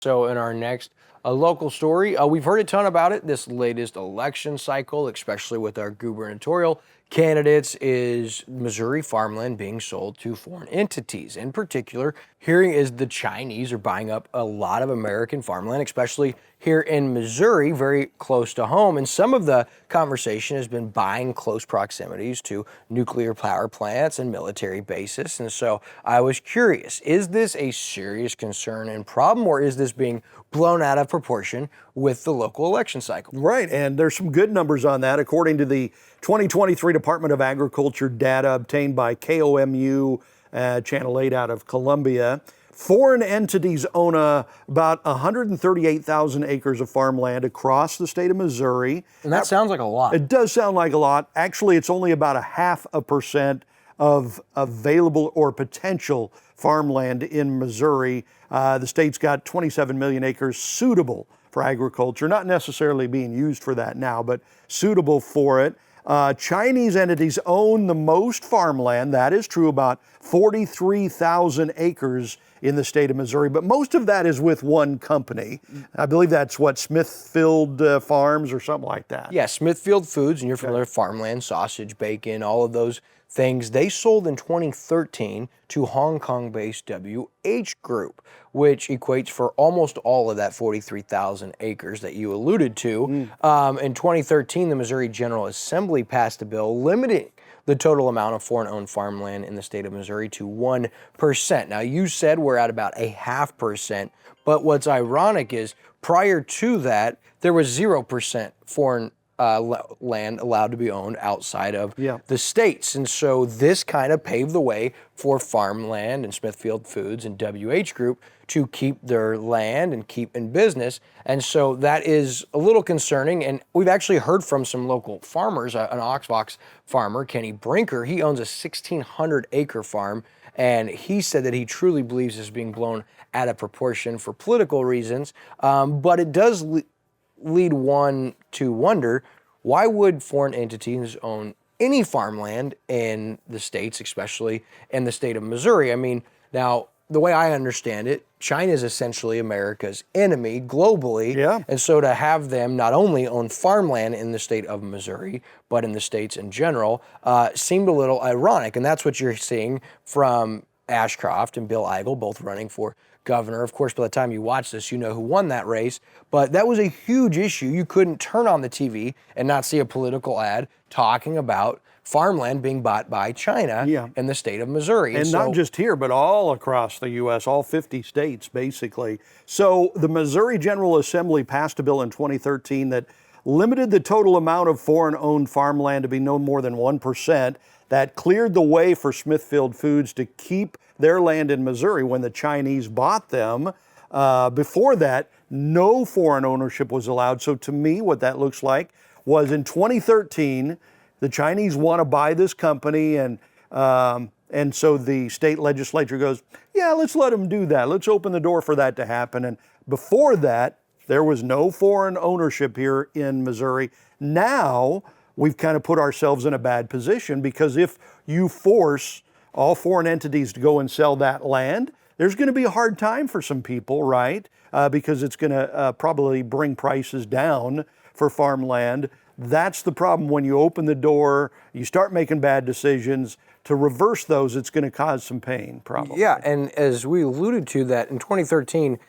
So in our next local story, we've heard a ton about it this latest election cycle, especially with our gubernatorial candidates, is Missouri farmland being sold to foreign entities. In particular, hearing is the Chinese are buying up a lot of American farmland, especially here in Missouri, very close to home. And some of the conversation has been buying close proximities to nuclear power plants and military bases. And so I was curious, is this a serious concern and problem, or is this being blown out of proportion with the local election cycle? Right, and there's some good numbers on that. According to the 2023 Department of Agriculture data obtained by KOMU, Channel 8 out of Columbia, foreign entities own about 138,000 acres of farmland across the state of Missouri. And that sounds like a lot. It does sound like a lot. Actually, it's only about 0.5% of available or potential farmland in Missouri. The state's got 27 million acres suitable for agriculture, not necessarily being used for that now, but suitable for it. Chinese entities own the most farmland. That is true, about 43,000 acres in the state of Missouri, but most of that is with one company. I believe that's what, Smithfield Farms or something like that. Yeah, Smithfield Foods, and you're familiar with farmland, sausage, bacon, all of those things. They sold in 2013 to Hong Kong-based WH Group, which equates for almost all of that 43,000 acres that you alluded to. In 2013, the Missouri General Assembly passed a bill limiting the total amount of foreign-owned farmland in the state of Missouri to 1%. Now, you said we're at about 0.5%, but what's ironic is prior to that, there was 0% foreign land allowed to be owned outside of the states. And so this kind of paved the way for farmland and Smithfield Foods and WH Group to keep their land and keep in business. And so that is a little concerning. And we've actually heard from some local farmers, an Oxbox farmer, Kenny Brinker. He owns a 1,600 acre farm. And he said that he truly believes this is being blown out of proportion for political reasons. But it does lead one to wonder, why would foreign entities own any farmland in the states, especially in the state of Missouri? I mean, now, the way I understand it, China is essentially America's enemy globally. And so to have them not only own farmland in the state of Missouri, but in the states in general, seemed a little ironic. And that's what you're seeing from Ashcroft and Bill Eigel, both running for governor. Of course, by the time you watch this, you know who won that race. But that was a huge issue. You couldn't turn on the TV and not see a political ad talking about farmland being bought by China in the state of Missouri. And not just here, but all across the U.S., all 50 states, basically. So the Missouri General Assembly passed a bill in 2013 that limited the total amount of foreign-owned farmland to be no more than 1%. That cleared the way for Smithfield Foods to keep their land in Missouri when the Chinese bought them. Before that, no foreign ownership was allowed. So to me, what that looks like was in 2013, the Chinese want to buy this company, and so the state legislature goes, yeah, let's let them do that. Let's open the door for that to happen. And before that, there was no foreign ownership here in Missouri. Now, we've kind of put ourselves in a bad position, because if you force all foreign entities to go and sell that land, there's going to be a hard time for some people, right? Because it's going to probably bring prices down for farmland. That's the problem. When you open the door, you start making bad decisions. To reverse those, it's going to cause some pain, probably. Yeah, and as we alluded to, that in 2013,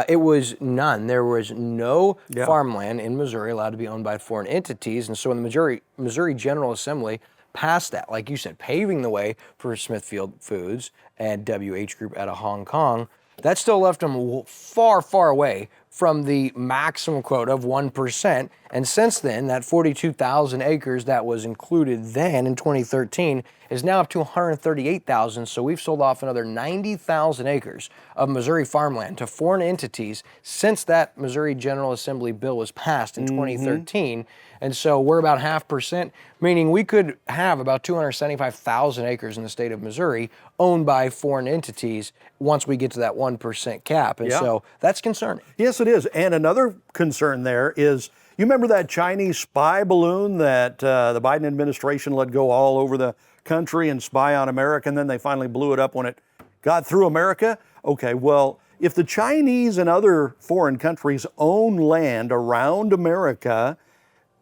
it was none. There was no farmland in Missouri allowed to be owned by foreign entities. And so when the Missouri General Assembly passed that, like you said, paving the way for Smithfield Foods and WH Group out of Hong Kong, that still left them far, far away from the maximum quota of 1%. And since then, that 42,000 acres that was included then in 2013 is now up to 138,000. So we've sold off another 90,000 acres of Missouri farmland to foreign entities since that Missouri General Assembly bill was passed in 2013. And so we're about 0.5%, meaning we could have about 275,000 acres in the state of Missouri owned by foreign entities once we get to that 1% cap. And so that's concerning. Yes, it is. And another concern there is, you remember that Chinese spy balloon that the Biden administration let go all over the country and spy on America, and then they finally blew it up when it got through America? Okay, well, if the Chinese and other foreign countries own land around America,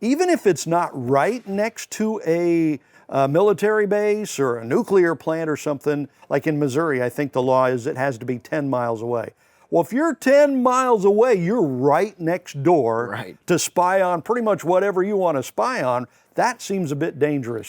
even if it's not right next to a military base or a nuclear plant or something, like in Missouri, I think the law is it has to be 10 miles away. Well, if you're 10 miles away, you're right next door Right. to spy on pretty much whatever you want to spy on. That seems a bit dangerous.